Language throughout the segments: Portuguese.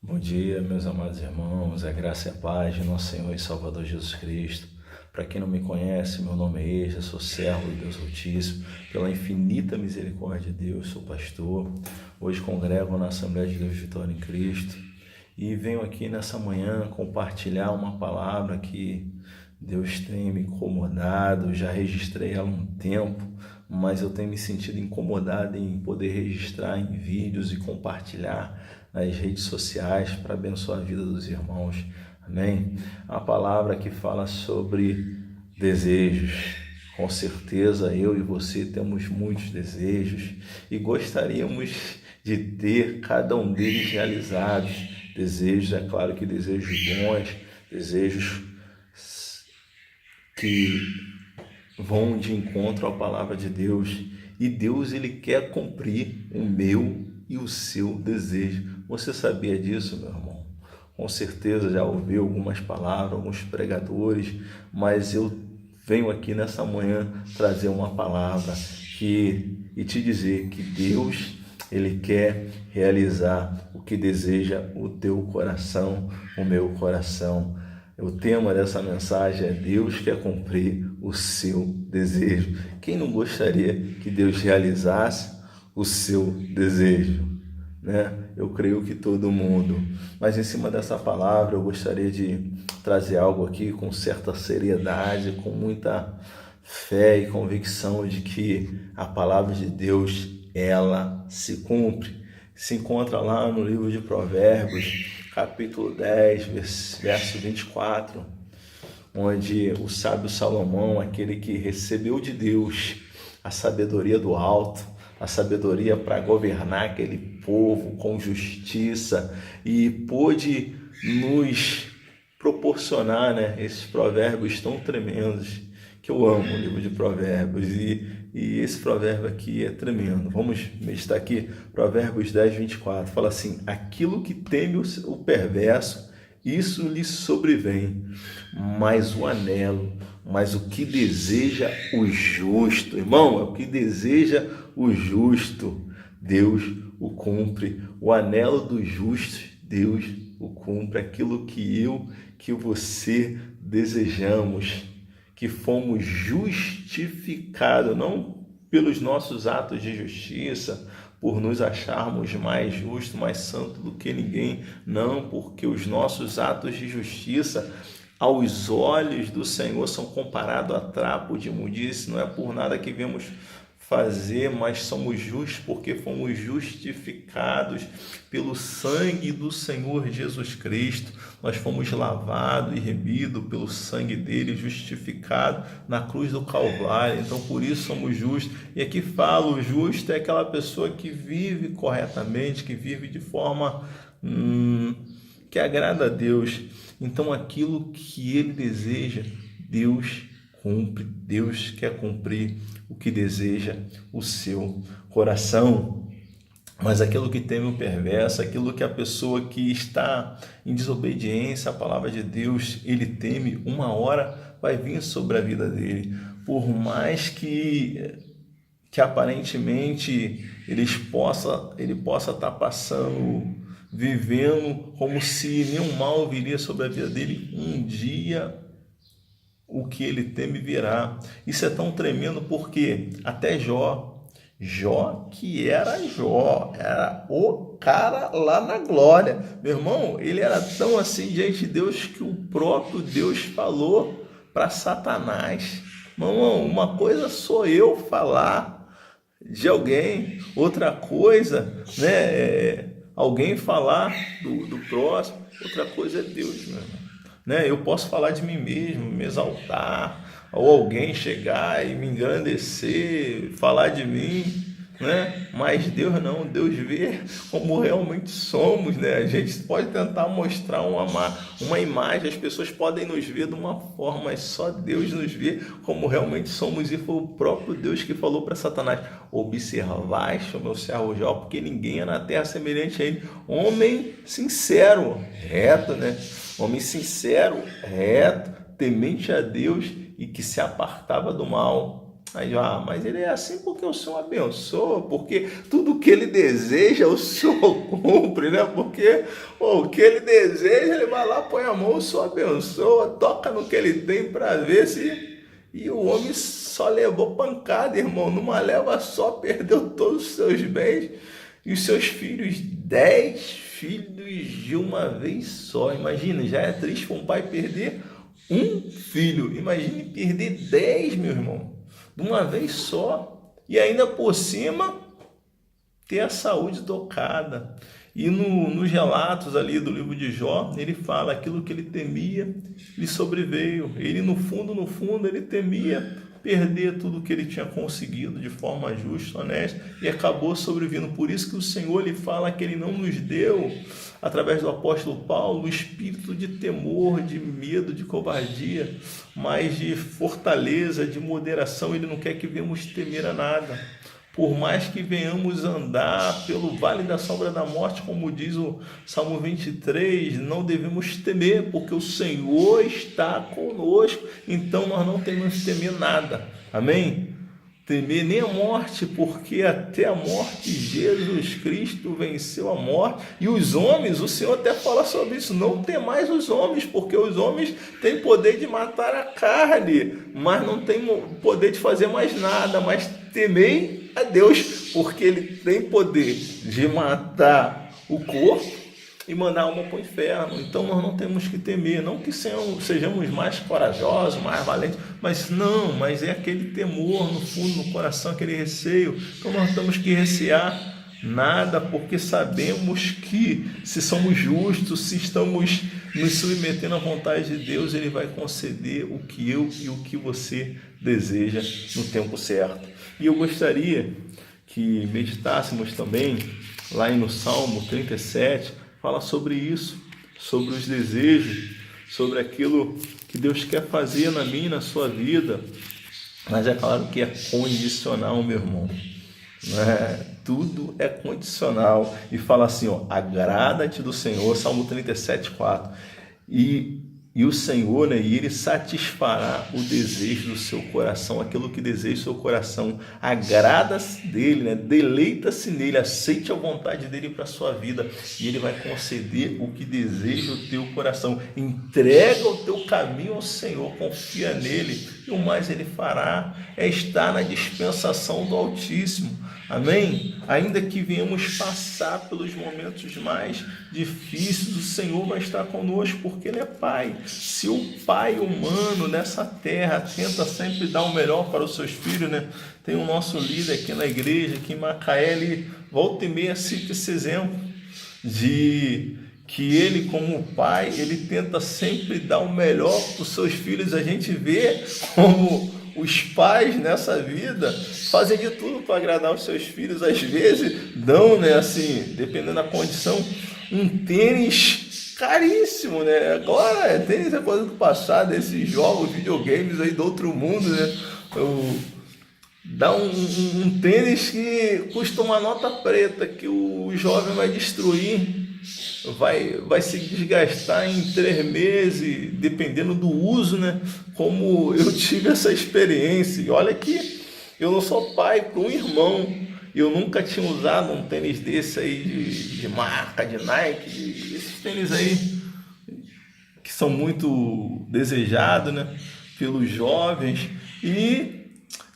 Bom dia, meus amados irmãos, a graça e a paz de nosso Senhor e Salvador Jesus Cristo. Para quem não me conhece, meu nome é Eja, sou servo de Deus Altíssimo, pela infinita misericórdia de Deus, sou pastor. Hoje congrego na Assembleia de Deus Vitória em Cristo e venho aqui nessa manhã compartilhar uma palavra que Deus tem me incomodado. Já registrei ela há um tempo, mas eu tenho me sentido incomodado em poder registrar em vídeos e compartilhar nas redes sociais para abençoar a vida dos irmãos. Amém? A palavra que fala sobre desejos. Com certeza eu e você temos muitos desejos e gostaríamos de ter cada um deles realizados. Desejos, é claro que desejos bons, desejos que vão de encontro à palavra de Deus, e Deus ele quer cumprir o meu e o seu desejo. Você sabia disso, meu irmão? Com certeza já ouviu algumas palavras, alguns pregadores, mas eu venho aqui nessa manhã trazer uma palavra e te dizer que Deus ele quer realizar o que deseja o teu coração, o meu coração. O tema dessa mensagem é: Deus quer cumprir o seu desejo. Quem não gostaria que Deus realizasse o seu desejo, né? Eu creio que todo mundo. Mas em cima dessa palavra eu gostaria de trazer algo aqui com certa seriedade, com muita fé e convicção de que a palavra de Deus, ela se cumpre. Se encontra lá no livro de Provérbios, capítulo 10, verso 24, onde o sábio Salomão, aquele que recebeu de Deus a sabedoria do alto, a sabedoria para governar aquele povo com justiça, e pôde nos proporcionar, esses provérbios tão tremendos, que eu amo o livro de Provérbios, e esse provérbio aqui é tremendo. Vamos meditar aqui, Provérbios 10, 24, fala assim: aquilo que teme o perverso, isso lhe sobrevém, mas o que deseja o justo, irmão, é o que deseja o justo, Deus o cumpre. O anelo dos justos, Deus o cumpre. Aquilo que eu, que você desejamos, que fomos justificados, não pelos nossos atos de justiça, por nos acharmos mais justos, mais santos do que ninguém, não, porque os nossos atos de justiça aos olhos do Senhor são comparados a trapo de imundície. Não é por nada que vemos fazer, mas somos justos porque fomos justificados pelo sangue do Senhor Jesus Cristo. Nós fomos lavados e remidos pelo sangue dele, justificados na cruz do Calvário. Então por isso somos justos. E aqui fala, o justo é aquela pessoa que vive corretamente, que vive de forma que agrada a Deus. Então aquilo que ele deseja, Deus cumpre. Deus quer cumprir o que deseja o seu coração. Mas aquilo que teme o perverso, aquilo que a pessoa que está em desobediência à palavra de Deus, ele teme, uma hora vai vir sobre a vida dele. Por mais que aparentemente ele possa estar passando, vivendo como se nenhum mal viria sobre a vida dele, um dia o que ele teme virá. Isso é tão tremendo porque até Jó que era o cara lá na glória, meu irmão, ele era tão assim diante de Deus que o próprio Deus falou para Satanás: irmão, uma coisa sou eu falar de alguém, outra coisa, alguém falar do próximo, outra coisa é Deus, meu irmão. Eu posso falar de mim mesmo, me exaltar, ou alguém chegar e me engrandecer, falar de mim, mas Deus não. Deus vê como realmente somos, A gente pode tentar mostrar uma imagem, as pessoas podem nos ver de uma forma, mas só Deus nos vê como realmente somos. E foi o próprio Deus que falou para Satanás: observaste o meu servo Jó, porque ninguém é na terra semelhante a ele, homem sincero, reto, homem sincero, reto, temente a Deus e que se apartava do mal. Aí, mas ele é assim porque o Senhor abençoa, porque tudo que ele deseja, o Senhor cumpre, né? Porque o que ele deseja, ele vai lá, põe a mão, o Senhor abençoa, toca no que ele tem para ver se... E o homem só levou pancada, irmão, numa leva só, perdeu todos os seus bens e os seus filhos, 10 filhos de uma vez só. Imagina, já é triste para um pai perder um filho, imagine perder 10, meu irmão, de uma vez só, e ainda por cima ter a saúde tocada. E nos relatos ali do livro de Jó, ele fala aquilo que ele temia, lhe sobreveio. Ele no fundo, ele temia perder tudo que ele tinha conseguido de forma justa, honesta, e acabou sobrevindo. Por isso que o Senhor lhe fala que ele não nos deu, através do apóstolo Paulo, o espírito de temor, de medo, de covardia, mas de fortaleza, de moderação. Ele não quer que venhamos temer a nada. Por mais que venhamos andar pelo vale da sombra da morte, como diz o Salmo 23, não devemos temer, porque o Senhor está conosco, então nós não temos que temer nada, amém? Temer nem a morte, porque até a morte Jesus Cristo venceu a morte, e os homens, o Senhor até fala sobre isso, não temais os homens, porque os homens têm poder de matar a carne, mas não têm poder de fazer mais nada, mas temei a Deus, porque Ele tem poder de matar o corpo e mandar a alma para o inferno. Então nós não temos que temer, não que sejamos mais corajosos, mais valentes, mas é aquele temor no fundo, no coração, aquele receio. Então nós temos que recear nada, porque sabemos que se somos justos, se estamos nos submetendo à vontade de Deus, Ele vai conceder o que eu e o que você deseja no tempo certo. E eu gostaria que meditássemos também lá no Salmo 37, fala sobre isso, sobre os desejos, sobre aquilo que Deus quer fazer na minha e na sua vida, mas é claro que é condicional, meu irmão, tudo é condicional, e fala assim, agrada-te do Senhor, Salmo 37, 4, e o Senhor, e Ele satisfará o desejo do seu coração, aquilo que deseja o seu coração, agrada-se dEle, deleita-se nele, aceite a vontade dEle para a sua vida, e Ele vai conceder o que deseja o teu coração. Entrega o teu caminho ao Senhor, confia nele, e o mais Ele fará é estar na dispensação do Altíssimo. Amém? Ainda que venhamos passar pelos momentos mais difíceis, o Senhor vai estar conosco, porque Ele é Pai. Se o pai humano nessa terra tenta sempre dar o melhor para os seus filhos, Tem o nosso líder aqui na igreja, aqui em Macaé, ele volta e meia cita esse exemplo, de que ele, como pai, ele tenta sempre dar o melhor para os seus filhos. A gente vê como os pais nessa vida fazem de tudo para agradar os seus filhos, às vezes dão, assim, dependendo da condição, um tênis caríssimo, Agora, tênis é coisa do passado, esses jogos, videogames aí do outro mundo, Dá um tênis que custa uma nota preta, que o jovem vai destruir, vai se desgastar em 3 meses, dependendo do uso, Como eu tive essa experiência. E olha que eu não sou pai para um irmão, eu nunca tinha usado um tênis desse aí de marca, de Nike, esses tênis aí que são muito desejados, pelos jovens. E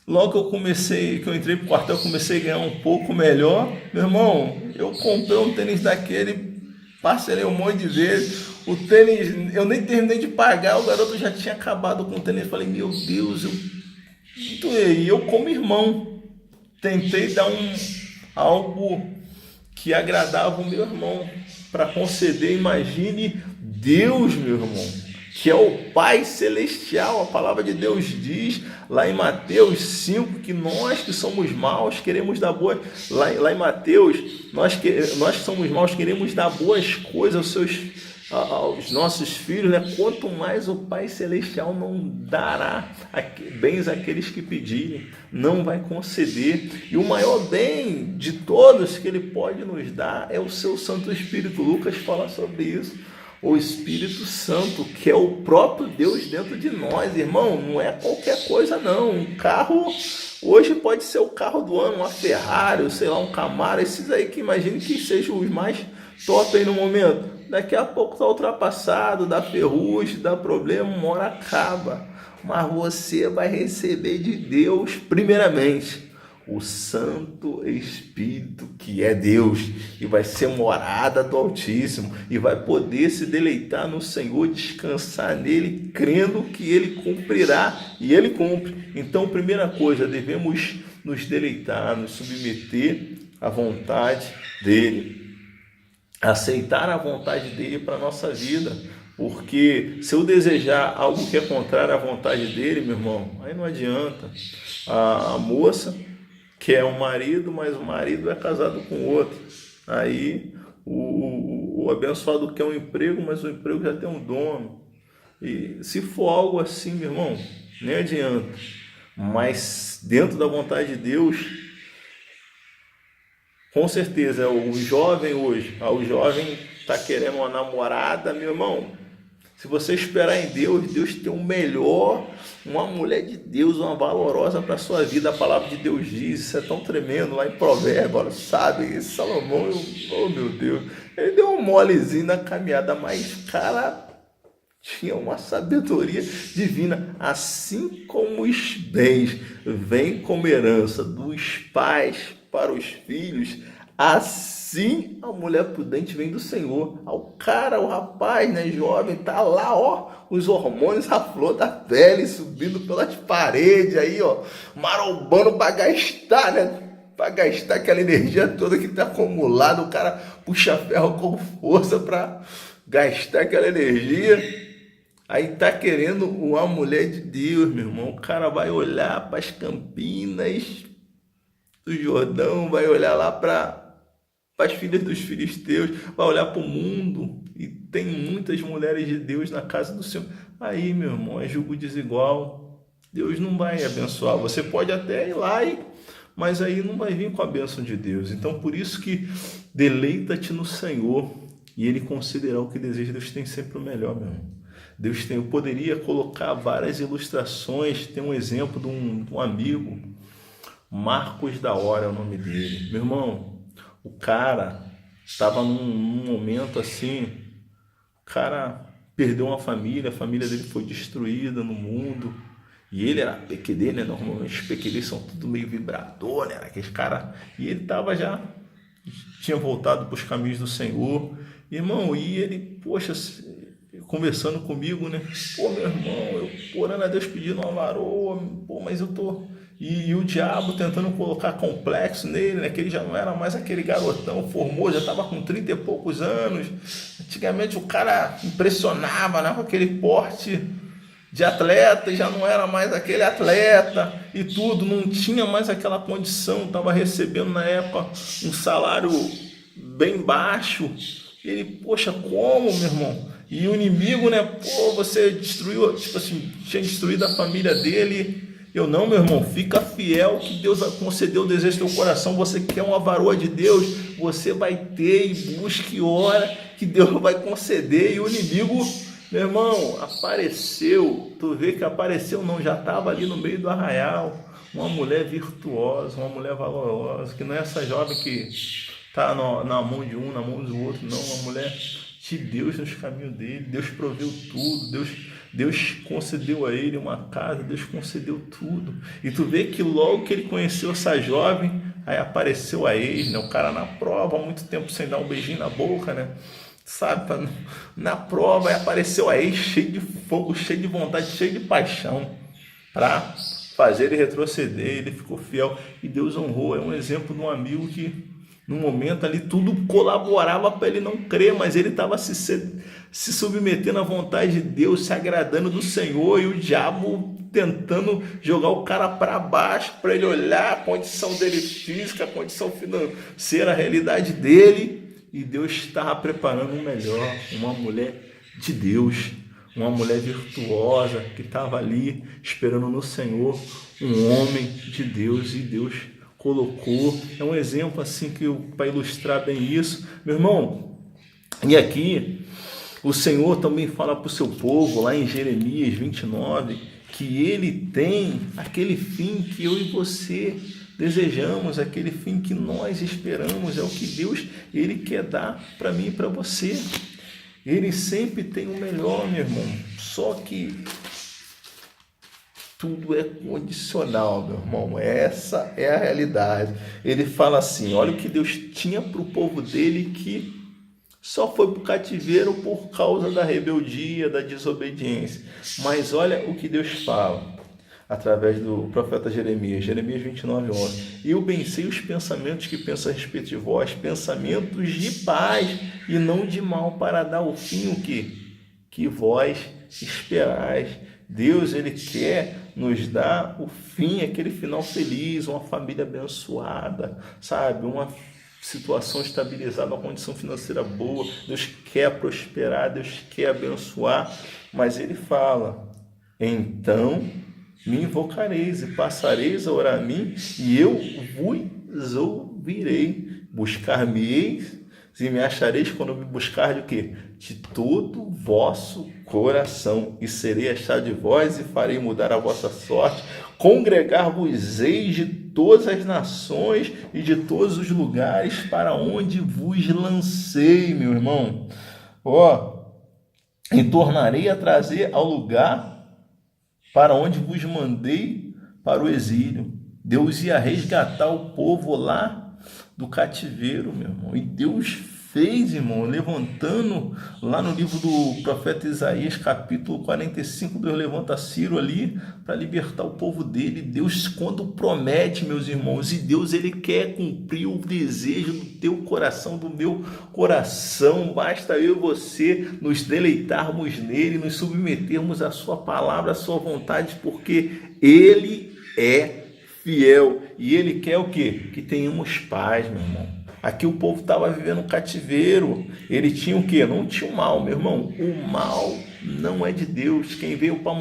logo que eu entrei para o quartel, eu comecei a ganhar um pouco melhor. Meu irmão, eu comprei um tênis daquele, parcelei um monte de vezes. O tênis, eu nem terminei de pagar, o garoto já tinha acabado com o tênis. Eu falei, meu Deus, eu como irmão, tentei dar algo que agradava o meu irmão, para conceder. Imagine Deus, meu irmão, que é o Pai Celestial. A palavra de Deus diz lá em Mateus 5 que nós que somos maus queremos dar boas. Lá em Mateus, nós que somos maus queremos dar boas coisas aos nossos filhos, Quanto mais o Pai Celestial não dará bens àqueles que pedirem, não vai conceder. E o maior bem de todos que Ele pode nos dar é o seu Santo Espírito. Lucas fala sobre isso. o Espírito Santo, que é o próprio Deus dentro de nós, irmão. Não é qualquer coisa não. Um carro hoje pode ser o carro do ano, uma Ferrari, sei lá, um Camaro, esses aí que imagine que sejam os mais top aí no momento. Daqui a pouco está ultrapassado, dá ferrugem, dá problema, uma hora acaba. Mas você vai receber de Deus primeiramente o Santo Espírito, que é Deus, e vai ser morada do Altíssimo, e vai poder se deleitar no Senhor, descansar nele, crendo que ele cumprirá, e ele cumpre. Então, primeira coisa, devemos nos deleitar, nos submeter à vontade dele, aceitar a vontade dele para a nossa vida, porque se eu desejar algo que é contrário à vontade dele, meu irmão, aí não adianta. A moça quer um marido, mas o marido é casado com outro. Aí o abençoado quer um emprego, mas o emprego já tem um dono. E se for algo assim, meu irmão, nem adianta. Mas dentro da vontade de Deus, com certeza, o jovem hoje, o jovem está querendo uma namorada, meu irmão. Se você esperar em Deus, Deus tem um melhor, uma mulher de Deus, uma valorosa para a sua vida. A palavra de Deus diz, isso é tão tremendo, lá em Provérbios, sabe? Salomão, oh meu Deus, ele deu um molezinho na caminhada, mas cara, tinha uma sabedoria divina. Assim como os bens vêm como herança dos pais para os filhos, assim a mulher prudente vem do Senhor. O rapaz, né, jovem, tá lá, ó, os hormônios à flor da pele, subindo pelas paredes aí, ó, marombando para gastar, né? Para gastar aquela energia toda que tá acumulada. O cara puxa ferro com força para gastar aquela energia. Aí tá querendo uma mulher de Deus, meu irmão. O cara vai olhar para as campinas do Jordão, vai olhar lá para as filhas dos filisteus, vai olhar para o mundo, e tem muitas mulheres de Deus na casa do Senhor. Aí, meu irmão, é julgo desigual. Deus não vai abençoar. Você pode até ir lá, mas aí não vai vir com a bênção de Deus. Então, por isso que deleita-te no Senhor, e Ele considerará o que deseja. Deus tem sempre o melhor, meu irmão. Deus tem. Eu poderia colocar várias ilustrações. Tem um exemplo de um amigo, Marcos da Hora é o nome dele. Meu irmão, o cara estava num momento assim, o cara perdeu uma família, a família dele foi destruída no mundo, e ele era PQD, né? Normalmente os PQD são tudo meio vibrador, né? Aqueles cara, e ele tinha voltado para os caminhos do Senhor, irmão, e ele, poxa, conversando comigo, né? Pô, meu irmão, eu orando a Deus pedindo uma varoa, pô, mas eu tô... E o diabo tentando colocar complexo nele, né? Que ele já não era mais aquele garotão formoso, já estava com 30 e poucos anos. Antigamente o cara impressionava, né? Com aquele porte de atleta, e já não era mais aquele atleta e tudo, não tinha mais aquela condição, estava recebendo na época um salário bem baixo. Ele, poxa, como, meu irmão? E o inimigo, né? Pô, você destruiu, tipo assim, tinha destruído a família dele. Eu não, meu irmão, fica fiel que Deus vai conceder o desejo do teu coração. Você quer uma varoa de Deus, você vai ter, e busque e ora que Deus vai conceder. E o inimigo, meu irmão, apareceu. Tu vê que apareceu, não, já estava ali no meio do arraial. Uma mulher virtuosa, uma mulher valorosa, que não é essa jovem que está na mão de um, na mão do outro, não, uma mulher de Deus nos caminhos dele. Deus proveu tudo, Deus concedeu a ele uma casa, Deus concedeu tudo. E tu vê que logo que ele conheceu essa jovem, aí apareceu a ex, né? O cara na prova, há muito tempo sem dar um beijinho na boca, né? Sabe, na prova, aí apareceu a ex, cheio de fogo, cheio de vontade, cheio de paixão, para fazer ele retroceder. Ele ficou fiel e Deus honrou. É um exemplo de um amigo que no momento ali tudo colaborava para ele não crer, mas ele estava se submetendo à vontade de Deus, se agradando do Senhor, e o diabo tentando jogar o cara para baixo, para ele olhar a condição dele física, a condição financeira, a realidade dele, e Deus estava preparando um melhor, uma mulher de Deus, uma mulher virtuosa, que estava ali esperando no Senhor, um homem de Deus, e Deus colocou. É um exemplo assim que para ilustrar bem isso, meu irmão. E aqui O Senhor também fala para o seu povo, lá em Jeremias 29, que Ele tem aquele fim que eu e você desejamos, aquele fim que nós esperamos, é o que Deus Ele quer dar para mim e para você. Ele sempre tem o melhor, meu irmão, só que tudo é condicional, meu irmão, essa é a realidade. Ele fala assim, olha o que Deus tinha para o povo dele que só foi para o cativeiro por causa da rebeldia, da desobediência. Mas olha o que Deus fala, através do profeta Jeremias, Jeremias 29, 11. Eu bem sei os pensamentos que penso a respeito de vós, pensamentos de paz e não de mal, para dar o fim, o que vós esperais. Deus, Ele quer nos dar o fim, aquele final feliz, uma família abençoada, sabe? Uma situação estabilizada, uma condição financeira boa. Deus quer prosperar, Deus quer abençoar, mas Ele fala, então me invocareis e passareis a orar a mim, e eu vos ouvirei. Buscar-me-eis e me achareis quando me buscardes o quê? De todo o vosso coração, e serei achado de vós e farei mudar a vossa sorte. Congregar-vos-eis de todas as nações e de todos os lugares para onde vos lancei, meu irmão. E tornarei a trazer ao lugar para onde vos mandei para o exílio. Deus ia resgatar o povo lá do cativeiro, meu irmão. E Deus fez, irmão, levantando lá no livro do profeta Isaías, capítulo 45, Deus levanta Ciro ali para libertar o povo dele. Deus, quando promete, meus irmãos, e Deus, Ele quer cumprir o desejo do teu coração, do meu coração. Basta eu e você nos deleitarmos nele, nos submetermos à sua palavra, à sua vontade, porque Ele é fiel e Ele quer o quê? Que tenhamos paz, meu irmão. Aqui o povo estava vivendo um cativeiro. Ele tinha o quê? Não tinha o mal, meu irmão. O mal não é de Deus. Quem veio para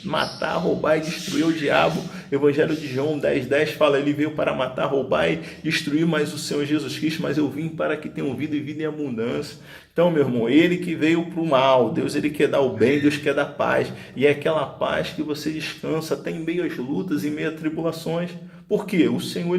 matar, roubar e destruir é o diabo. Evangelho de João 10:10 fala, ele veio para matar, roubar e destruir, mas o Senhor Jesus Cristo, mas eu vim para que tenham vida e vida em abundância. Então, meu irmão, Ele que veio para o mal, Deus, Ele quer dar o bem, Deus quer dar paz, e é aquela paz que você descansa até em meio às lutas, em meio às tribulações. Por quê? O Senhor,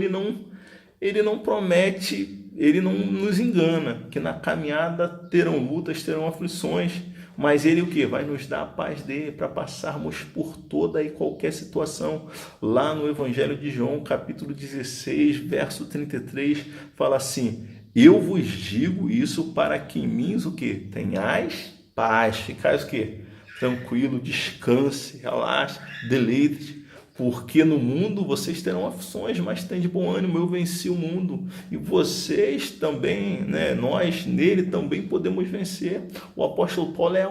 Ele não promete, Ele não nos engana, que na caminhada terão lutas, terão aflições, mas Ele o que? Vai nos dar a paz dele para passarmos por toda e qualquer situação. Lá no Evangelho de João, capítulo 16, verso 33, fala assim, eu vos digo isso para que em mim o que? Tenhais paz, ficais o que? Tranquilo, descanse, relaxe, deleite. Porque no mundo vocês terão aflições, mas tem de bom ânimo, eu venci o mundo. E vocês também, né, nós nele também podemos vencer. O apóstolo Paulo é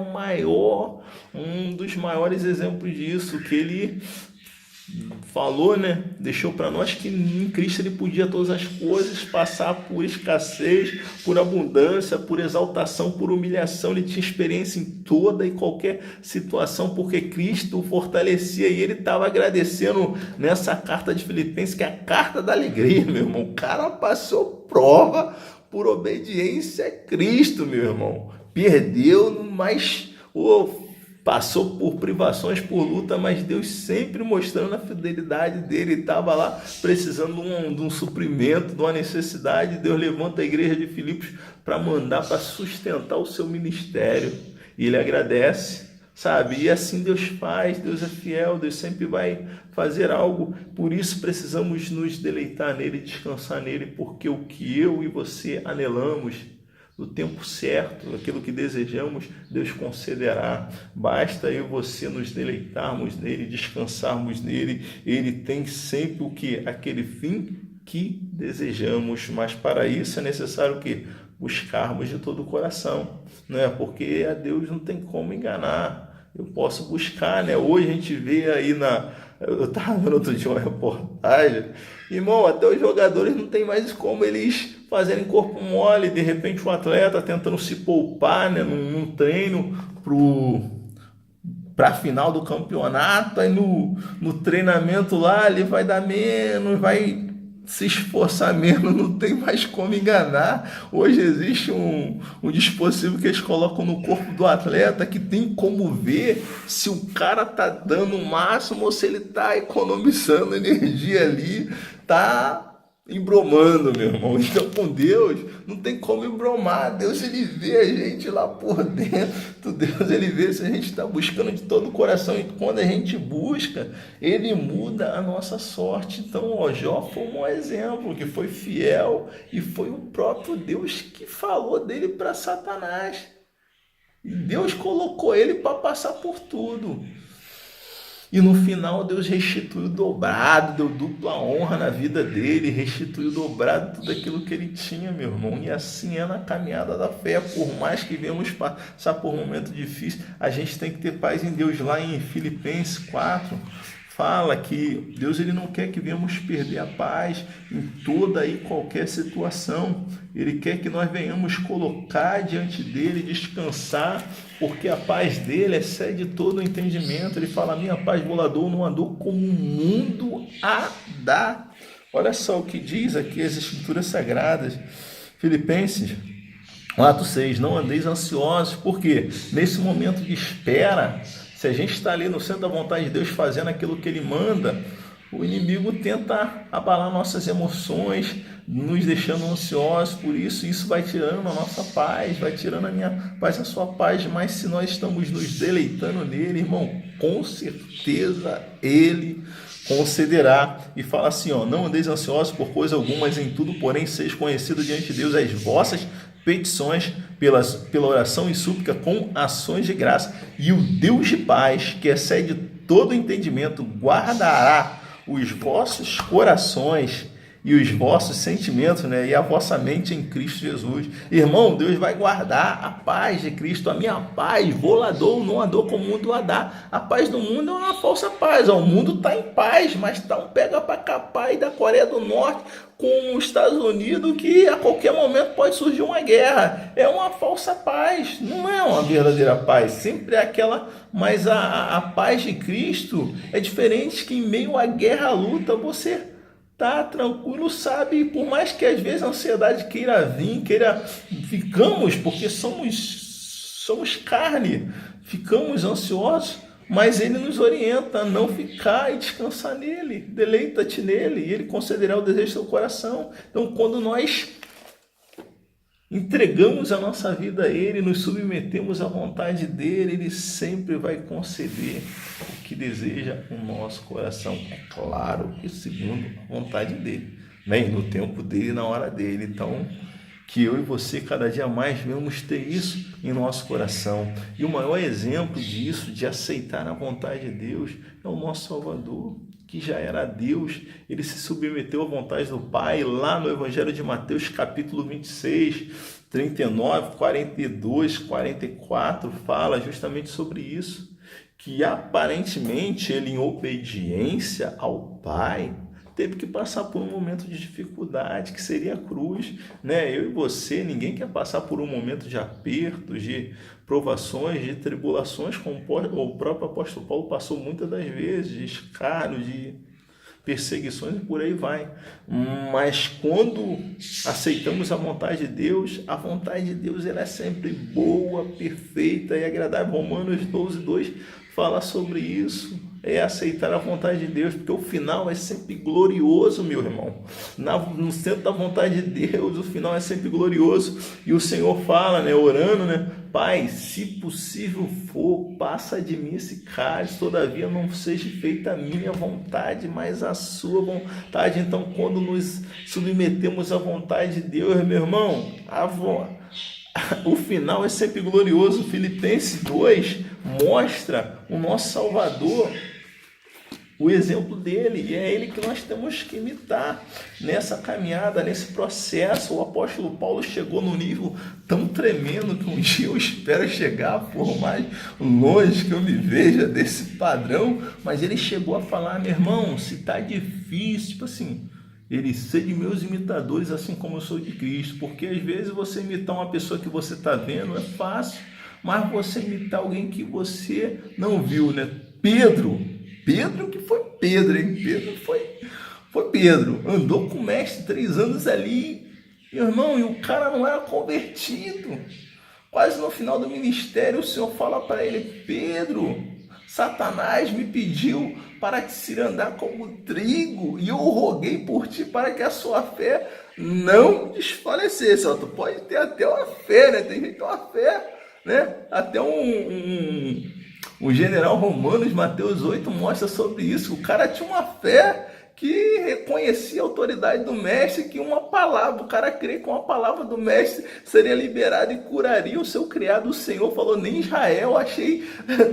um dos maiores exemplos disso, que ele falou, né, deixou para nós que em Cristo ele podia todas as coisas, passar por escassez, por abundância, por exaltação, por humilhação. Ele tinha experiência em toda e qualquer situação, porque Cristo o fortalecia, e ele estava agradecendo nessa carta de Filipenses, que é a carta da alegria, meu irmão. O cara passou prova por obediência a Cristo, meu irmão. Perdeu, mas passou por privações, por luta, mas Deus sempre mostrando a fidelidade dele. Estava lá precisando de um suprimento, de uma necessidade. Deus levanta a igreja de Filipos para mandar, para sustentar o seu ministério. E ele agradece, sabe? E assim Deus faz, Deus é fiel, Deus sempre vai fazer algo. Por isso precisamos nos deleitar nele, descansar nele, porque o que eu e você anelamos, no tempo certo, aquilo que desejamos, Deus concederá. Basta eu e você nos deleitarmos nele, descansarmos nele. Ele tem sempre o que? Aquele fim que desejamos. Mas para isso é necessário o que? Buscarmos de todo o coração, né? Porque a Deus não tem como enganar. Eu posso buscar, né? Hoje a gente vê aí eu estava vendo outro dia uma reportagem, irmão, até os jogadores não tem mais como eles fazerem corpo mole. De repente um atleta tentando se poupar, né, num treino para a final do campeonato, aí no treinamento lá ele vai dar menos, vai se esforçar menos, não tem mais como enganar. Hoje existe um dispositivo que eles colocam no corpo do atleta que tem como ver se o cara tá dando o máximo ou se ele tá economizando energia ali, tá embromando, meu irmão. Então, com Deus, não tem como embromar. Deus, ele vê a gente lá por dentro. Deus, ele vê se a gente está buscando de todo o coração. E quando a gente busca, ele muda a nossa sorte. Então, ó, Jó foi um exemplo, que foi fiel e foi o próprio Deus que falou dele para Satanás. E Deus colocou ele para passar por tudo. E no final Deus restituiu dobrado, deu dupla honra na vida dele, restituiu dobrado tudo aquilo que ele tinha, meu irmão. E assim é na caminhada da fé. Por mais que venhamos passar por um momento difícil, a gente tem que ter paz em Deus. Lá em Filipenses 4, fala que Deus, ele não quer que venhamos perder a paz em toda e qualquer situação. Ele quer que nós venhamos colocar diante dele, descansar, porque a paz dele excede todo o entendimento. Ele fala, minha paz vou lá dou, não andou como o mundo a dá. Olha só o que diz aqui as Escrituras Sagradas. Filipenses 4:6, não andeis ansiosos, porque nesse momento de espera, se a gente está ali no centro da vontade de Deus fazendo aquilo que ele manda, o inimigo tenta abalar nossas emoções, nos deixando ansiosos por isso. Isso vai tirando a nossa paz, vai tirando a minha paz, a sua paz. Mas se nós estamos nos deleitando nele, irmão, com certeza ele concederá. E fala assim, ó, não andeis ansiosos por coisa alguma, mas em tudo, porém, seja conhecido diante de Deus as vossas petições pela oração e súplica com ações de graça. E o Deus de paz, que excede todo entendimento, guardará os vossos corações e os vossos sentimentos, né? E a vossa mente em Cristo Jesus. Irmão, Deus vai guardar a paz de Cristo, a minha paz, vou lá dou, não andou como o mundo a dar. A paz do mundo é uma falsa paz, ó. O mundo está em paz, mas está um pega para capar da Coreia do Norte com os Estados Unidos, que a qualquer momento pode surgir uma guerra. É uma falsa paz, não é uma verdadeira paz, sempre é aquela, mas a paz de Cristo é diferente, que em meio à guerra, à luta, você tá tranquilo, sabe? Por mais que às vezes a ansiedade queira vir, ficamos, porque somos carne, ficamos ansiosos, mas ele nos orienta a não ficar e descansar nele, deleita-te nele, e ele concederá o desejo do seu coração. Então, quando nós entregamos a nossa vida a ele, nos submetemos à vontade dele, ele sempre vai conceder o que deseja o nosso coração. É claro que segundo a vontade dele, né? No tempo dele, na hora dele. Então, que eu e você cada dia mais venhamos ter isso em nosso coração. E o maior exemplo disso, de aceitar a vontade de Deus, é o nosso Salvador, que já era Deus. Ele se submeteu à vontade do Pai. Lá no Evangelho de Mateus, capítulo 26, 39, 42, 44, fala justamente sobre isso, que aparentemente ele, em obediência ao Pai, teve que passar por um momento de dificuldade, que seria a cruz, né? Eu e você, ninguém quer passar por um momento de apertos, de provações, de tribulações, como o próprio apóstolo Paulo passou muitas das vezes, de escárnio, de perseguições e por aí vai. Mas quando aceitamos a vontade de Deus, a vontade de Deus ela é sempre boa, perfeita e agradável. Romanos 12:2 fala sobre isso. É aceitar a vontade de Deus, porque o final é sempre glorioso, meu irmão. No centro da vontade de Deus, o final é sempre glorioso. E o Senhor fala, né, orando, né, Pai, se possível for, passa de mim esse cálice, todavia não seja feita a minha vontade, mas a sua vontade. Então, quando nos submetemos à vontade de Deus, meu irmão, o final é sempre glorioso. Filipenses 2 mostra o nosso Salvador, o exemplo dele, e é ele que nós temos que imitar nessa caminhada, nesse processo. O apóstolo Paulo chegou num nível tão tremendo que um dia eu espero chegar, por mais longe que eu me veja desse padrão, mas ele chegou a falar, meu irmão, se tá difícil, tipo assim, ele ser de meus imitadores, assim como eu sou de Cristo, porque às vezes você imitar uma pessoa que você está vendo é fácil, mas você imitar alguém que você não viu, né? Pedro que foi Pedro, hein? Pedro foi Foi Pedro, andou com o mestre 3 anos ali, meu irmão, e o cara não era convertido. Quase no final do ministério, o Senhor fala para ele: Pedro, Satanás me pediu para te cirandar como trigo, e eu roguei por ti para que a sua fé não desfalecesse. Tu pode ter até uma fé, né? Tem gente que tem uma fé, né? Até o general Romanos, Mateus 8, mostra sobre isso. O cara tinha uma fé que reconhecia a autoridade do mestre, que uma palavra, o cara crê que uma palavra do mestre seria liberada e curaria o seu criado. O Senhor falou: nem Israel achei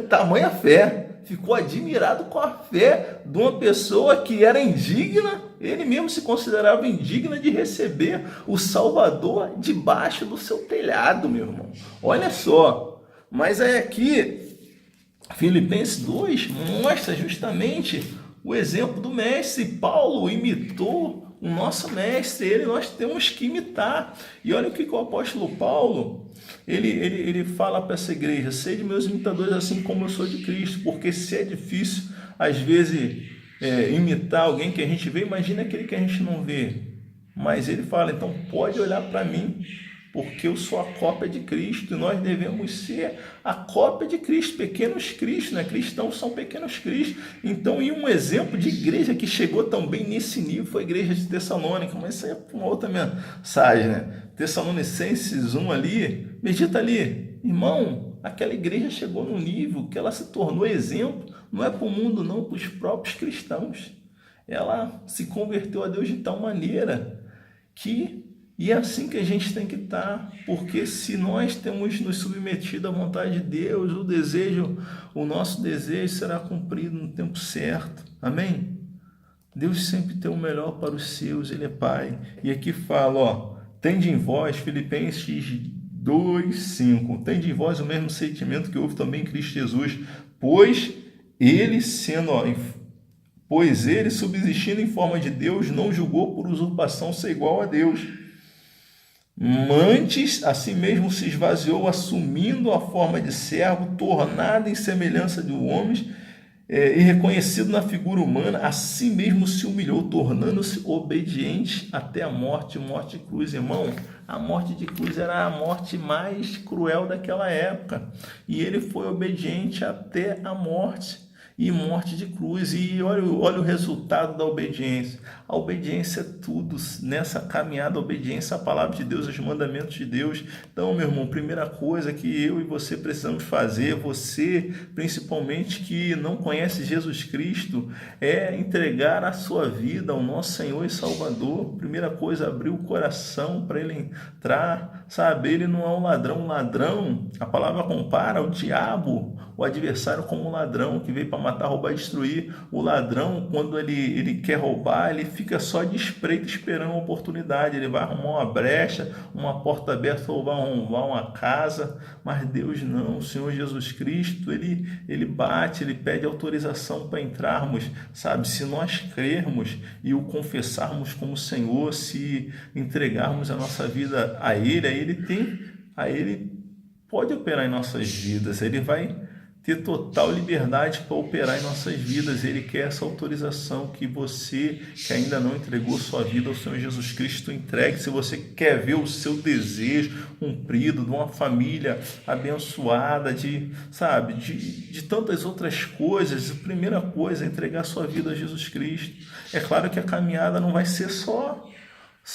tamanha fé. Ficou admirado com a fé de uma pessoa que era indigna, ele mesmo se considerava indigna de receber o Salvador debaixo do seu telhado, meu irmão. Olha só, mas aí aqui, Filipenses 2 mostra justamente o exemplo do mestre. Paulo imitou o nosso mestre, ele nós temos que imitar. E olha o que o apóstolo Paulo, ele fala para essa igreja: sede meus imitadores assim como eu sou de Cristo. Porque se é difícil, às vezes, imitar alguém que a gente vê, imagina aquele que a gente não vê. Mas ele fala: então pode olhar para mim, porque eu sou a cópia de Cristo, e nós devemos ser a cópia de Cristo, pequenos Cristos, né? Cristãos são pequenos Cristos. Então, e um exemplo de igreja que chegou também nesse nível foi a igreja de Tessalônica, mas isso aí é uma outra mensagem, né? Tessalonicenses 1 ali, medita ali, irmão, aquela igreja chegou num nível que ela se tornou exemplo, não é para o mundo não, para os próprios cristãos. Ela se converteu a Deus de tal maneira que... E é assim que a gente tem que estar, porque se nós temos nos submetido à vontade de Deus, o nosso desejo será cumprido no tempo certo. Amém? Deus sempre tem o melhor para os seus, Ele é Pai. E aqui fala, tende em vós, Filipenses 2:5, tende em vós o mesmo sentimento que houve também em Cristo Jesus, pois ele, subsistindo em forma de Deus, não julgou por usurpação ser igual a Deus. Antes, a si mesmo se esvaziou, assumindo a forma de servo, tornado em semelhança de homens, e reconhecido na figura humana, a si mesmo se humilhou, tornando-se obediente até a morte de cruz. Irmão, a morte de cruz era a morte mais cruel daquela época, e ele foi obediente até a morte. E morte de cruz. E olha o resultado da obediência. A obediência é tudo nessa caminhada, a obediência à palavra de Deus, aos mandamentos de Deus. Então, meu irmão, primeira coisa que eu e você precisamos fazer, você principalmente que não conhece Jesus Cristo, é entregar a sua vida ao nosso Senhor e Salvador. Primeira coisa, abrir o coração para Ele entrar, sabe? Ele não é um ladrão. A palavra compara o diabo, o adversário, como um ladrão que veio para matar, roubar e destruir. O ladrão, quando ele quer roubar, ele fica só de espreita esperando uma oportunidade. Ele vai arrumar uma brecha, uma porta aberta, ou vai arrombar uma casa. Mas Deus não. O Senhor Jesus Cristo, ele bate, ele pede autorização para entrarmos, sabe? Se nós crermos e o confessarmos como Senhor, se entregarmos a nossa vida a Ele, Ele pode operar em nossas vidas. Ele vai ter total liberdade para operar em nossas vidas. Ele quer essa autorização, que você que ainda não entregou sua vida ao Senhor Jesus Cristo, entregue. Se você quer ver o seu desejo cumprido, de uma família abençoada, de tantas outras coisas, a primeira coisa é entregar sua vida a Jesus Cristo. É claro que a caminhada não vai ser só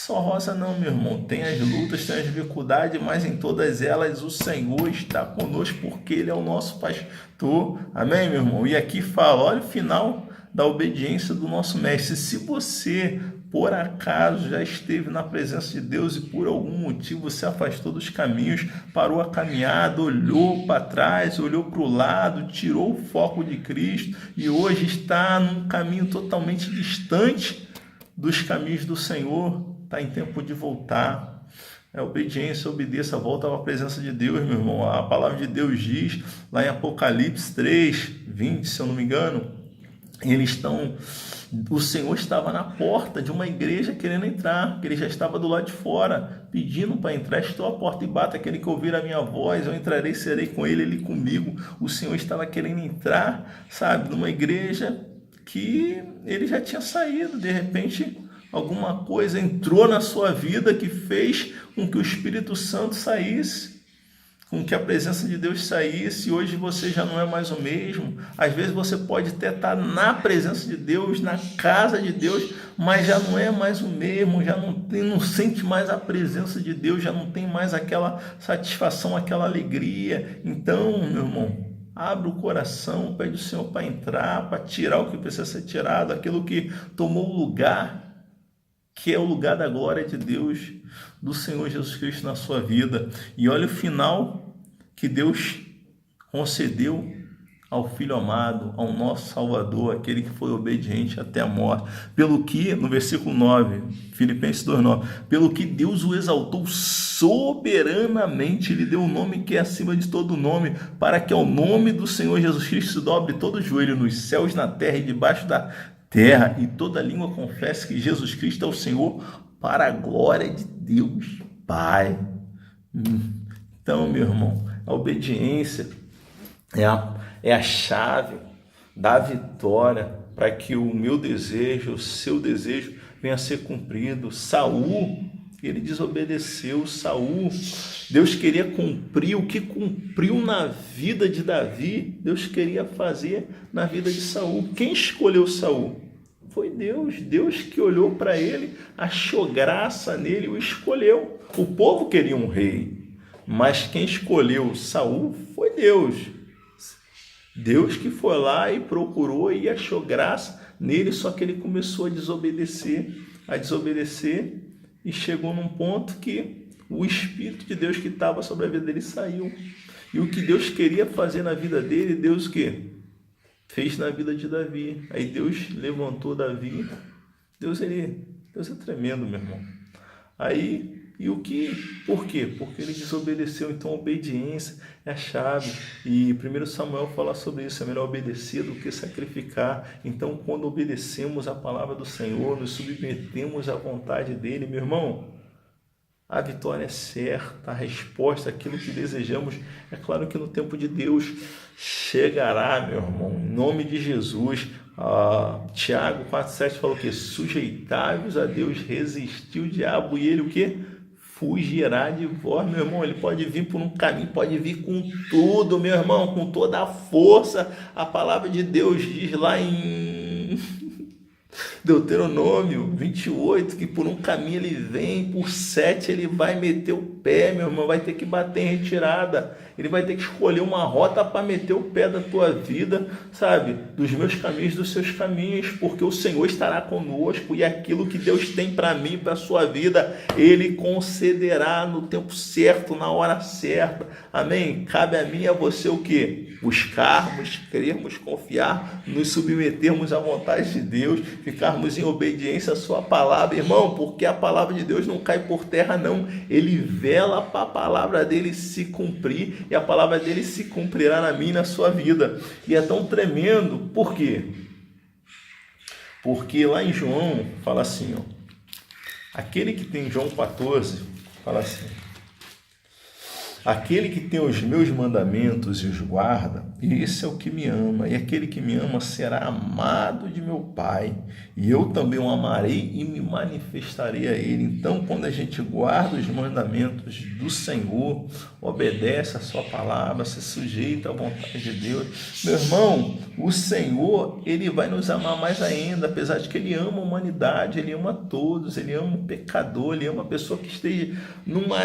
rosa não, meu irmão. Tem as lutas, tem as dificuldades, mas em todas elas o Senhor está conosco, porque Ele é o nosso pastor. Amém, meu irmão? E aqui fala, olha o final da obediência do nosso mestre. Se você, por acaso, já esteve na presença de Deus e por algum motivo se afastou dos caminhos, parou a caminhada, olhou para trás, olhou para o lado, tirou o foco de Cristo e hoje está num caminho totalmente distante dos caminhos do Senhor, está em tempo de voltar. Obediência, obedeça, volta à presença de Deus, meu irmão. A palavra de Deus diz, lá em Apocalipse 3:20, se eu não me engano, o Senhor estava na porta de uma igreja querendo entrar, que ele já estava do lado de fora, pedindo para entrar. Estou à porta e bato, aquele que ouvir a minha voz, eu entrarei, serei com ele, ele comigo. O Senhor estava querendo entrar, sabe, numa igreja que ele já tinha saído. De repente, alguma coisa entrou na sua vida que fez com que o Espírito Santo saísse, com que a presença de Deus saísse, e hoje você já não é mais o mesmo. Às vezes você pode até estar na presença de Deus, na casa de Deus, mas já não é mais o mesmo, já não sente mais a presença de Deus, já não tem mais aquela satisfação, aquela alegria. Então, meu irmão, abre o coração, pede o Senhor para entrar, para tirar o que precisa ser tirado, aquilo que tomou o lugar, que é o lugar da glória de Deus, do Senhor Jesus Cristo na sua vida. E olha o final que Deus concedeu ao Filho amado, ao nosso Salvador, aquele que foi obediente até a morte. Pelo que, no versículo 9, Filipenses 2,9, pelo que Deus o exaltou soberanamente, lhe deu o nome que é acima de todo nome, para que ao nome do Senhor Jesus Cristo se dobre todo o joelho nos céus, na terra e debaixo da terra, e toda língua confesse que Jesus Cristo é o Senhor, para a glória de Deus Pai. Então, meu irmão, a obediência é a chave da vitória para que o meu desejo, o seu desejo venha a ser cumprido. Saul, ele desobedeceu. Saul, Deus queria cumprir o que cumpriu na vida de Davi, Deus queria fazer na vida de Saul. Quem escolheu Saul? Foi Deus. Deus que olhou para ele, achou graça nele e o escolheu. O povo queria um rei, mas quem escolheu Saul foi Deus. Deus que foi lá e procurou e achou graça nele, só que ele começou a desobedecer, e chegou num ponto que o Espírito de Deus que estava sobre a vida dele saiu. E o que Deus queria fazer na vida dele, Deus o quê? Fez na vida de Davi. Aí Deus levantou Davi. Deus é tremendo, meu irmão. Por quê? Porque ele desobedeceu. Então a obediência é a chave. E 1 Samuel fala sobre isso. É melhor obedecer do que sacrificar. Então, quando obedecemos a palavra do Senhor, nos submetemos à vontade dele, meu irmão, a vitória é certa, a resposta, aquilo que desejamos. É claro que no tempo de Deus chegará, meu irmão, em nome de Jesus. Tiago 4,7 falou que sujeitai-vos a Deus, resistir o diabo e ele o quê? Fugirá de vós, meu irmão. Ele pode vir por um caminho, pode vir com tudo, meu irmão, com toda a força. A palavra de Deus diz lá em Deuteronômio 28, que por um caminho ele vem, por 7 ele vai meter o pé, meu irmão, vai ter que bater em retirada, ele vai ter que escolher uma rota para meter o pé da tua vida, sabe, dos meus caminhos, dos seus caminhos, porque o Senhor estará conosco, e aquilo que Deus tem para mim, para a sua vida, Ele concederá no tempo certo, na hora certa, amém? Cabe a mim e a você o quê? Buscarmos, crermos, confiar, nos submetermos à vontade de Deus, ficarmos em obediência à sua palavra, irmão, porque a palavra de Deus não cai por terra, não. Ele vela para a palavra dele se cumprir, e a palavra dele se cumprirá na minha e na sua vida. E é tão tremendo, por quê? Porque lá em João fala assim, aquele que tem João 14, fala assim: aquele que tem os meus mandamentos e os guarda, esse é o que me ama, e aquele que me ama será amado de meu Pai, e eu também o amarei e me manifestarei a ele. Então, quando a gente guarda os mandamentos do Senhor, obedece a sua palavra, se sujeita à vontade de Deus, meu irmão, o Senhor, ele vai nos amar mais ainda, apesar de que ele ama a humanidade, ele ama todos, ele ama o pecador, ele ama a pessoa que esteja numa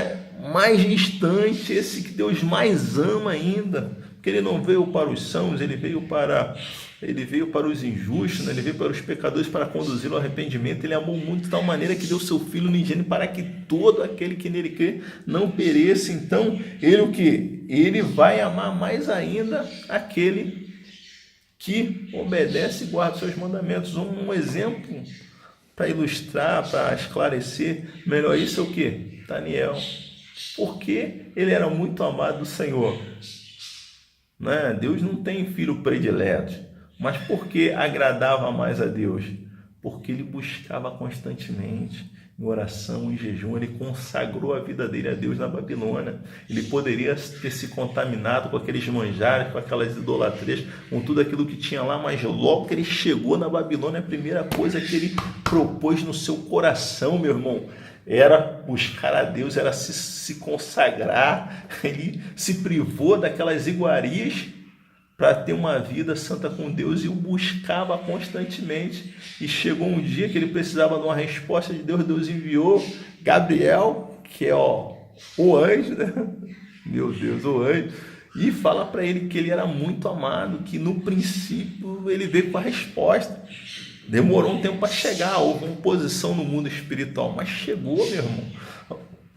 mais distante, esse que Deus mais ama ainda, porque ele não veio para os sãos, ele veio para os injustos, né? Ele veio para os pecadores para conduzi-lo ao arrependimento. Ele amou muito de tal maneira que deu seu Filho unigênito para que todo aquele que nele crê não pereça. Então, ele o que? Ele vai amar mais ainda aquele que obedece e guarda os seus mandamentos. Um exemplo para ilustrar, para esclarecer melhor isso é o que? Daniel. Porque ele era muito amado do Senhor, né? Deus não tem filho predileto, mas porque agradava mais a Deus? Porque ele buscava constantemente, em oração, em jejum, ele consagrou a vida dele a Deus na Babilônia. Ele poderia ter se contaminado com aqueles manjares, com aquelas idolatrias, com tudo aquilo que tinha lá, mas logo que ele chegou na Babilônia, a primeira coisa que ele propôs no seu coração, meu irmão, era buscar a Deus, era se consagrar. Ele se privou daquelas iguarias para ter uma vida santa com Deus e o buscava constantemente. E chegou um dia que ele precisava de uma resposta de Deus. Deus enviou Gabriel, que é o anjo, né? Meu Deus, o anjo, e fala para ele que ele era muito amado, que no princípio ele veio com a resposta. Demorou um tempo para chegar, houve uma oposição no mundo espiritual, mas chegou, meu irmão.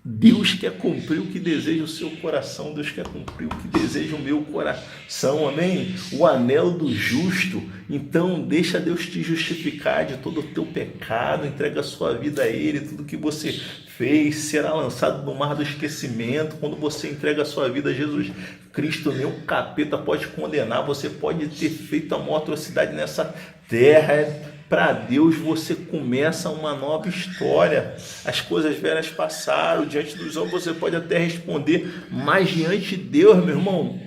Deus quer cumprir o que deseja o seu coração, Deus quer cumprir o que deseja o meu coração, amém? O anelo do justo. Então deixa Deus te justificar de todo o teu pecado, entrega a sua vida a Ele, tudo que você fez será lançado no mar do esquecimento. Quando você entrega a sua vida a Jesus Cristo, nenhum capeta pode condenar. Você pode ter feito a maior atrocidade nessa terra, para Deus você começa uma nova história. As coisas velhas passaram, diante dos homens você pode até responder, mas diante de Deus, meu irmão,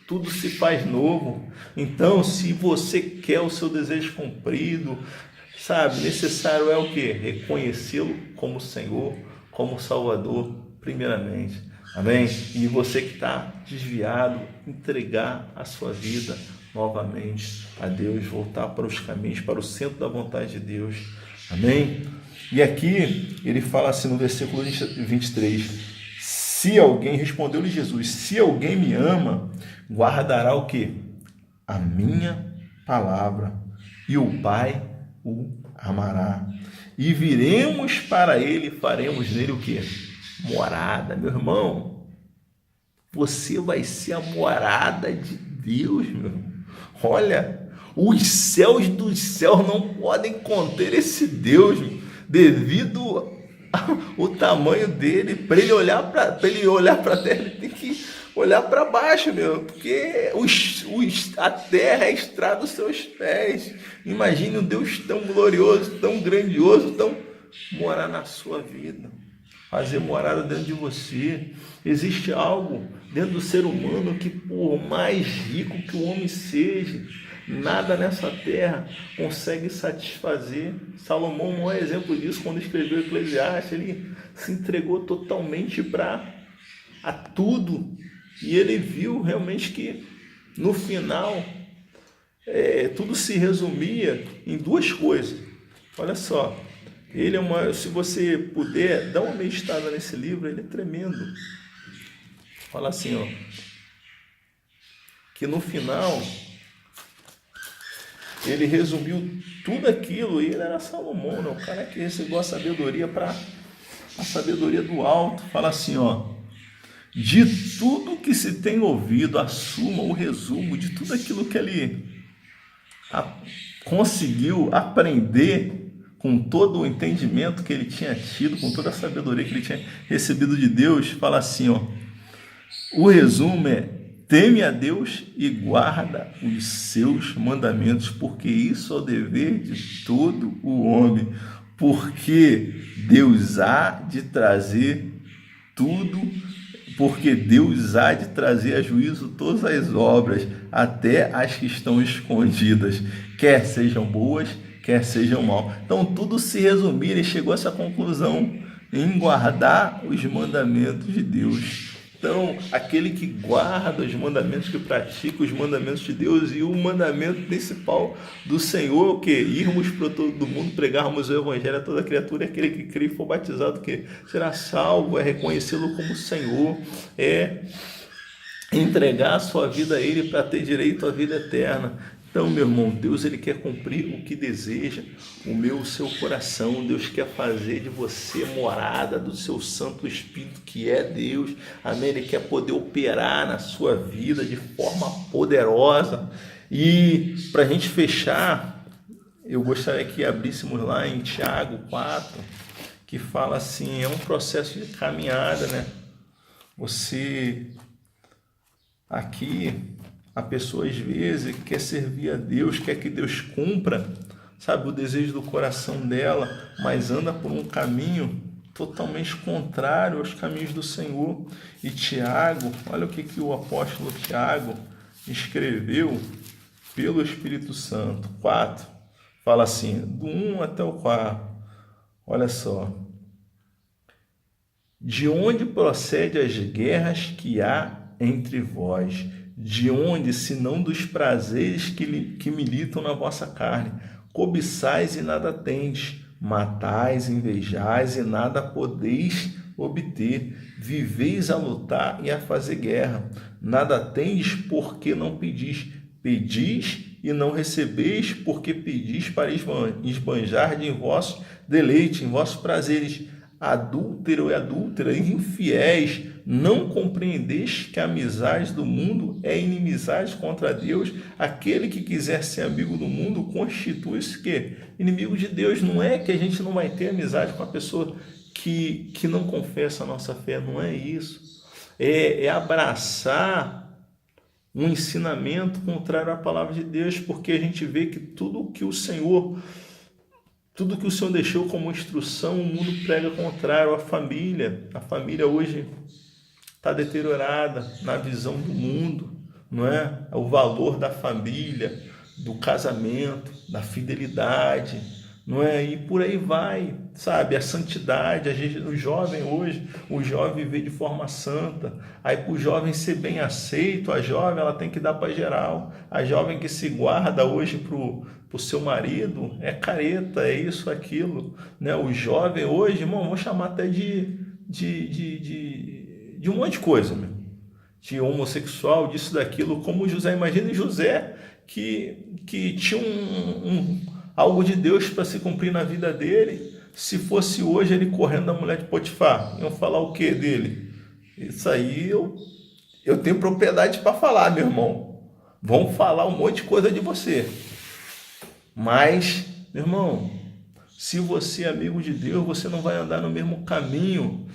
tudo se faz novo. Então, se você quer o seu desejo cumprido, sabe, necessário é o quê? Reconhecê-lo como Senhor, como Salvador, primeiramente. Amém? E você que está desviado, entregar a sua vida novamente a Deus, voltar para os caminhos, para o centro da vontade de Deus. Amém? E aqui ele fala assim no versículo 23, se alguém, respondeu-lhe Jesus, se alguém me ama, guardará o quê? A minha palavra, e o Pai o amará, e viremos para ele, faremos nele o quê? Morada. Meu irmão, você vai ser a morada de Deus, meu irmão. Olha, os céus dos céus não podem conter esse Deus, devido ao tamanho dele. Para ele olhar para a terra, ele tem que olhar para baixo, meu, porque a terra é estrada dos seus pés. Imagine um Deus tão glorioso, tão grandioso, tão morar na sua vida, fazer morada dentro de você. Existe algo dentro do ser humano que, por mais rico que o homem seja, nada nessa terra consegue satisfazer. Salomão é um maior exemplo disso. Quando escreveu Eclesiastes, ele se entregou totalmente a tudo, e ele viu realmente que no final tudo se resumia em duas coisas. Olha só, ele se você puder, dá uma meditada nesse livro, ele é tremendo. Fala assim, ó, que no final ele resumiu tudo aquilo, e ele era Salomão, né? O cara que recebeu a sabedoria do alto. Fala assim, ó, de tudo que se tem ouvido, assuma o resumo de tudo aquilo que ele conseguiu aprender, com todo o entendimento que ele tinha tido, com toda a sabedoria que ele tinha recebido de Deus. Fala assim, ó, o resumo é: teme a Deus e guarda os seus mandamentos, porque isso é o dever de todo o homem, porque Deus há de trazer a juízo todas as obras, até as que estão escondidas, quer sejam boas, quer sejam mal. Então tudo se resumir, ele chegou a essa conclusão, em guardar os mandamentos de Deus. Então, aquele que guarda os mandamentos, que pratica os mandamentos de Deus, e o mandamento principal do Senhor, o que? Irmos para todo mundo, pregarmos o evangelho a toda criatura, aquele que crê e for batizado, que será salvo, é reconhecê-lo como Senhor, é entregar a sua vida a Ele para ter direito à vida eterna. Então, meu irmão, Deus ele quer cumprir o que deseja o seu coração. Deus quer fazer de você morada do seu Santo Espírito, que é Deus. Amém? Ele quer poder operar na sua vida de forma poderosa. E para a gente fechar, eu gostaria que abríssemos lá em Tiago 4, que fala assim, é um processo de caminhada, né? Você aqui... A pessoa às vezes quer servir a Deus, quer que Deus cumpra sabe, o desejo do coração dela, mas anda por um caminho totalmente contrário aos caminhos do Senhor. E Tiago, olha o que o apóstolo Tiago escreveu pelo Espírito Santo. 4, fala assim, do 1 até o 4, olha só. De onde procede as guerras que há entre vós? De onde, senão dos prazeres que militam na vossa carne? Cobiçais e nada tendes, matais, invejais e nada podeis obter. Viveis a lutar e a fazer guerra. Nada tendes porque não pedis. Pedis e não recebeis porque pedis para esbanjar em vosso deleite, em vossos prazeres. Adúltero e adúltera, infiéis, não compreendeis que a amizade do mundo é inimizade contra Deus? Aquele que quiser ser amigo do mundo constitui-se que inimigo de Deus. Não é que a gente não vai ter amizade com a pessoa que não confessa a nossa fé, não é isso. É abraçar um ensinamento contrário à palavra de Deus, porque a gente vê que tudo que o Senhor deixou como instrução, o mundo prega contrário. A família hoje está deteriorada na visão do mundo, não é? O valor da família, do casamento, da fidelidade, não é? E por aí vai, sabe? A santidade, o jovem hoje, o jovem vive de forma santa. Aí para o jovem ser bem aceito, a jovem ela tem que dar para geral. A jovem que se guarda hoje para o seu marido é careta, é isso, aquilo, né? O jovem hoje, irmão, vou chamar até de um monte de coisa, meu. De homossexual, disso, daquilo, como José. Imagine José que tinha algo de Deus para se cumprir na vida dele. Se fosse hoje ele correndo da mulher de Potifar, iam falar o que dele? Isso aí eu tenho propriedade para falar, meu irmão. Vão falar um monte de coisa de você. Mas, meu irmão, se você é amigo de Deus, você não vai andar no mesmo caminho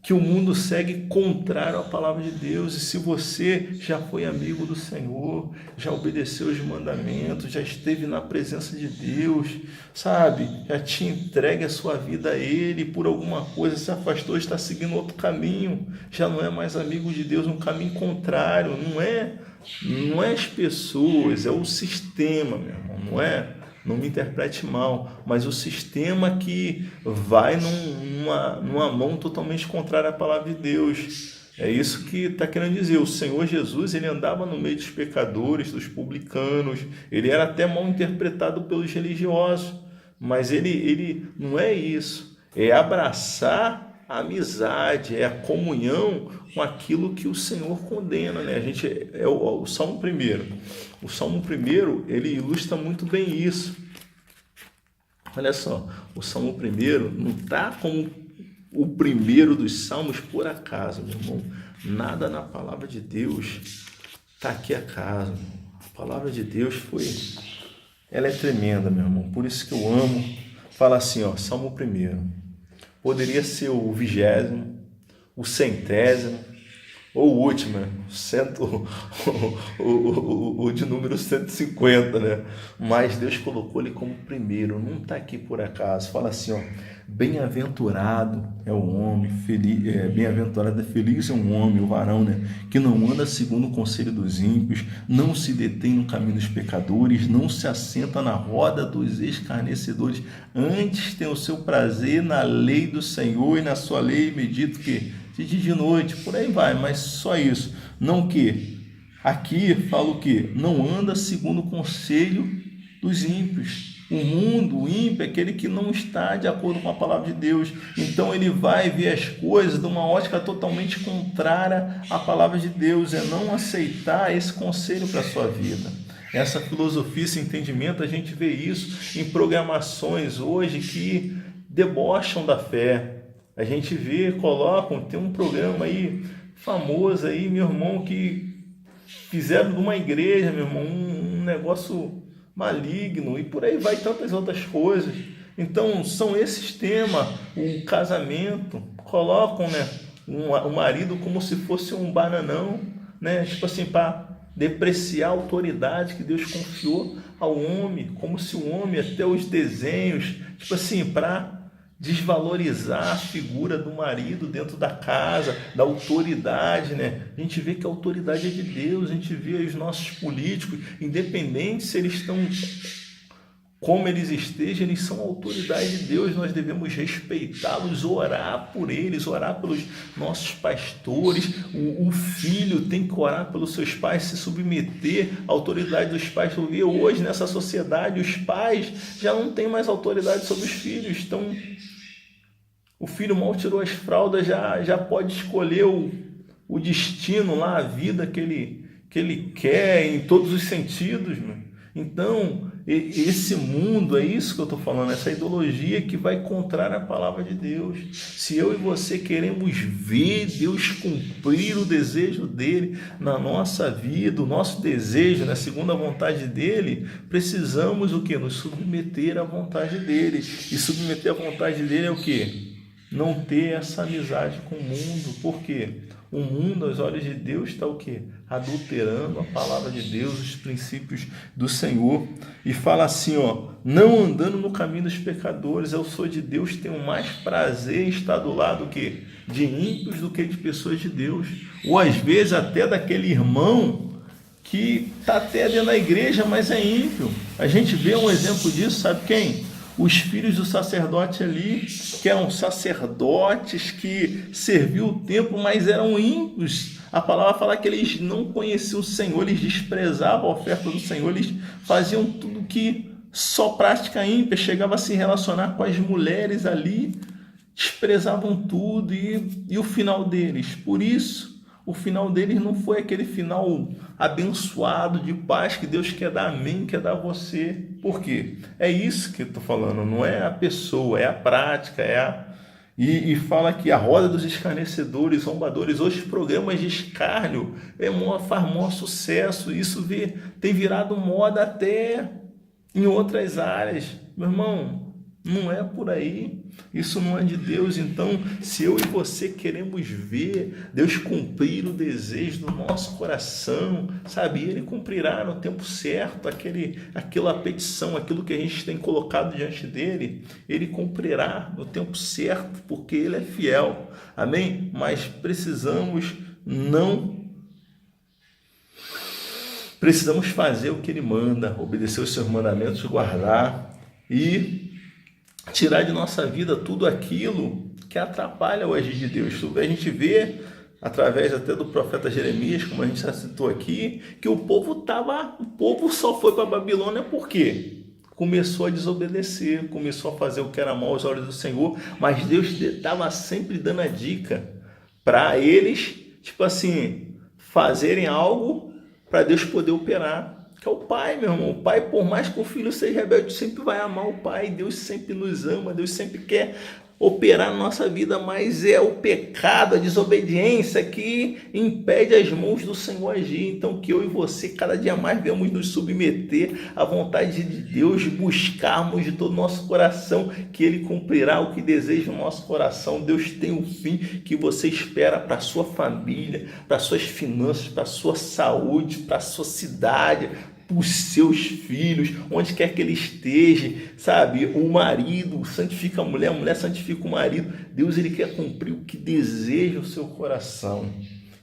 que o mundo segue contrário à palavra de Deus. E se você já foi amigo do Senhor, já obedeceu os mandamentos, já esteve na presença de Deus, sabe? Já tinha entregue a sua vida a Ele, por alguma coisa se afastou, está seguindo outro caminho, já não é mais amigo de Deus, um caminho contrário. Não é as pessoas, é o sistema, meu irmão, não é? Não me interprete mal, mas o sistema que vai numa mão totalmente contrária à palavra de Deus. É isso que está querendo dizer. O Senhor Jesus, ele andava no meio dos pecadores, dos publicanos, ele era até mal interpretado pelos religiosos, mas ele não é isso. É abraçar a amizade, é a comunhão com aquilo que o Senhor condena, né? O Salmo 1. O Salmo 1, ele ilustra muito bem isso. Olha só, o Salmo 1 não está como o primeiro dos salmos por acaso, meu irmão. Nada na palavra de Deus está aqui acaso. A palavra de Deus ela é tremenda, meu irmão. Por isso que eu amo. Fala assim, ó, Salmo 1. Poderia ser o 20º, o 100º, ou o último, o de número 150, né? Mas Deus colocou ele como primeiro, não está aqui por acaso. Fala assim, ó, bem-aventurado é o homem, bem-aventurado é feliz é um homem, o varão, né? Que não anda segundo o conselho dos ímpios, não se detém no caminho dos pecadores, não se assenta na roda dos escarnecedores, antes tem o seu prazer na lei do Senhor e na sua lei medita que de dia e de noite, por aí vai, mas só isso. Não que, aqui fala o que? Não anda segundo o conselho dos ímpios. O mundo, o ímpio, é aquele que não está de acordo com a palavra de Deus. Então ele vai ver as coisas de uma ótica totalmente contrária à palavra de Deus. É não aceitar esse conselho para a sua vida. Essa filosofia, esse entendimento, a gente vê isso em programações hoje que debocham da fé. A gente vê, tem um programa aí famoso aí, meu irmão, que fizeram de uma igreja, meu irmão, um negócio maligno, e por aí vai tantas outras coisas. Então, são esses temas, o casamento, colocam, né, o marido como se fosse um bananão, né, tipo assim, para depreciar a autoridade que Deus confiou ao homem, como se o homem, até os desenhos, tipo assim, para desvalorizar a figura do marido dentro da casa, da autoridade, né? A gente vê que a autoridade é de Deus, a gente vê os nossos políticos, independente se eles estão como eles estejam, eles são a autoridade de Deus, nós devemos respeitá-los, orar por eles, orar pelos nossos pastores. O filho tem que orar pelos seus pais, se submeter à autoridade dos pais. Porque hoje, nessa sociedade, os pais já não têm mais autoridade sobre os filhos. Então, o filho mal tirou as fraldas, já pode escolher o destino lá, a vida que ele quer em todos os sentidos, meu. Então, esse mundo, é isso que eu estou falando, essa ideologia que vai contrária à palavra de Deus. Se eu e você queremos ver Deus cumprir o desejo dele na nossa vida, o nosso desejo, né, segundo a vontade dele, precisamos o quê? Nos submeter à vontade dele. E submeter à vontade dele é o quê? Não ter essa amizade com o mundo. Por quê? O mundo, aos olhos de Deus, está o quê? Adulterando a palavra de Deus, os princípios do Senhor. E fala assim, ó, não andando no caminho dos pecadores, eu sou de Deus, tenho mais prazer em estar do lado que de ímpios do que de pessoas de Deus. Ou às vezes até daquele irmão que está até dentro da igreja, mas é ímpio. A gente vê um exemplo disso, sabe quem? Os filhos do sacerdote ali, que eram sacerdotes que serviam o templo, mas eram ímpios. A palavra fala que eles não conheciam o Senhor, eles desprezavam a oferta do Senhor, eles faziam tudo que só prática ímpia, chegavam a se relacionar com as mulheres ali, desprezavam tudo e o final deles. Por isso, o final deles não foi aquele final abençoado de paz que Deus quer dar a mim, quer dar a você. Por quê? É isso que eu estou falando, não é a pessoa, é a prática, E fala que a roda dos escarnecedores, zombadores, hoje programas de escárnio faz maior sucesso, isso tem virado moda até em outras áreas. Meu irmão, não é por aí, isso não é de Deus. Então, se eu e você queremos ver Deus cumprir o desejo do nosso coração, sabe, Ele cumprirá no tempo certo aquela petição, aquilo que a gente tem colocado diante dele, Ele cumprirá no tempo certo, porque Ele é fiel, amém? Mas precisamos fazer o que Ele manda, obedecer os seus mandamentos, guardar e tirar de nossa vida tudo aquilo que atrapalha o agir de Deus. A gente vê, através até do profeta Jeremias, como a gente já citou aqui, que o povo só foi para a Babilônia por quê? Começou a desobedecer, começou a fazer o que era mal aos olhos do Senhor, mas Deus estava sempre dando a dica para eles, tipo assim, fazerem algo para Deus poder operar. Que é o pai, meu irmão. O pai, por mais que o filho seja rebelde, sempre vai amar o pai. Deus sempre nos ama, Deus sempre quer operar na nossa vida, mas é o pecado, a desobediência que impede as mãos do Senhor agir. Então, que eu e você cada dia mais devemos nos submeter à vontade de Deus, buscarmos de todo o nosso coração que Ele cumprirá o que deseja o nosso coração. Deus tem um fim que você espera para a sua família, para as suas finanças, para a sua saúde, para a sua cidade, os seus filhos, onde quer que ele esteja, sabe? O marido santifica a mulher santifica o marido. Deus, ele quer cumprir o que deseja o seu coração.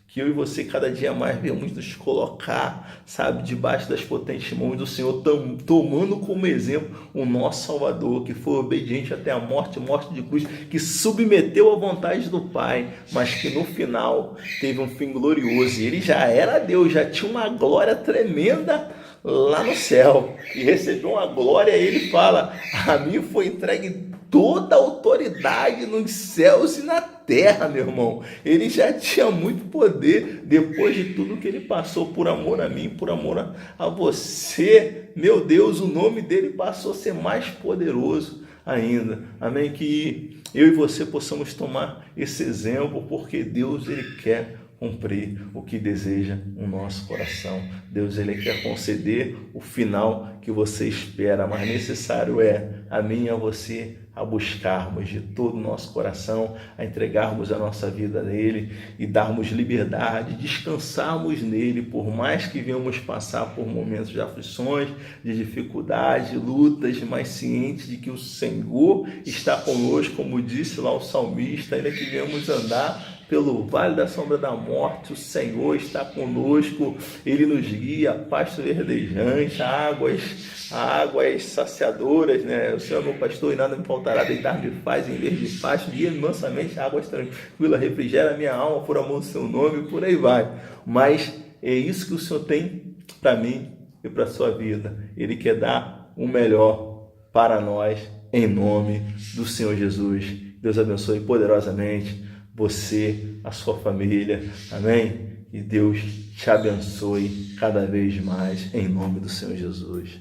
Que eu e você cada dia mais devemos nos colocar, sabe, debaixo das potentes mãos do Senhor, tomando como exemplo o nosso Salvador, que foi obediente até a morte de cruz, que submeteu à vontade do Pai, mas que no final teve um fim glorioso. E ele já era Deus, já tinha uma glória tremenda lá no céu, e recebeu uma glória. E ele fala: a mim foi entregue toda a autoridade nos céus e na terra, meu irmão. Ele já tinha muito poder depois de tudo que ele passou por amor a mim, por amor a você. Meu Deus, o nome dele passou a ser mais poderoso ainda. Amém? Que eu e você possamos tomar esse exemplo, porque Deus, ele quer cumprir o que deseja o nosso coração. Deus, ele quer conceder o final que você espera, mas necessário é a mim e a você a buscarmos de todo o nosso coração, a entregarmos a nossa vida a Ele e darmos liberdade, descansarmos nele, por mais que venhamos passar por momentos de aflições, de dificuldade, lutas, mas cientes de que o Senhor está conosco, como disse lá o salmista, ainda que venhamos andar pelo vale da sombra da morte, o Senhor está conosco, Ele nos guia, pasto verdejante, águas saciadoras, né? O Senhor é meu pastor e nada me faltará, deitar-me faz em verde pasto, guia-me mansamente, águas tranquilas, refrigera a minha alma, por amor do seu nome, por aí vai. Mas é isso que o Senhor tem para mim e para a sua vida. Ele quer dar o melhor para nós, em nome do Senhor Jesus. Deus abençoe poderosamente você, a sua família, amém? E Deus te abençoe cada vez mais, em nome do Senhor Jesus.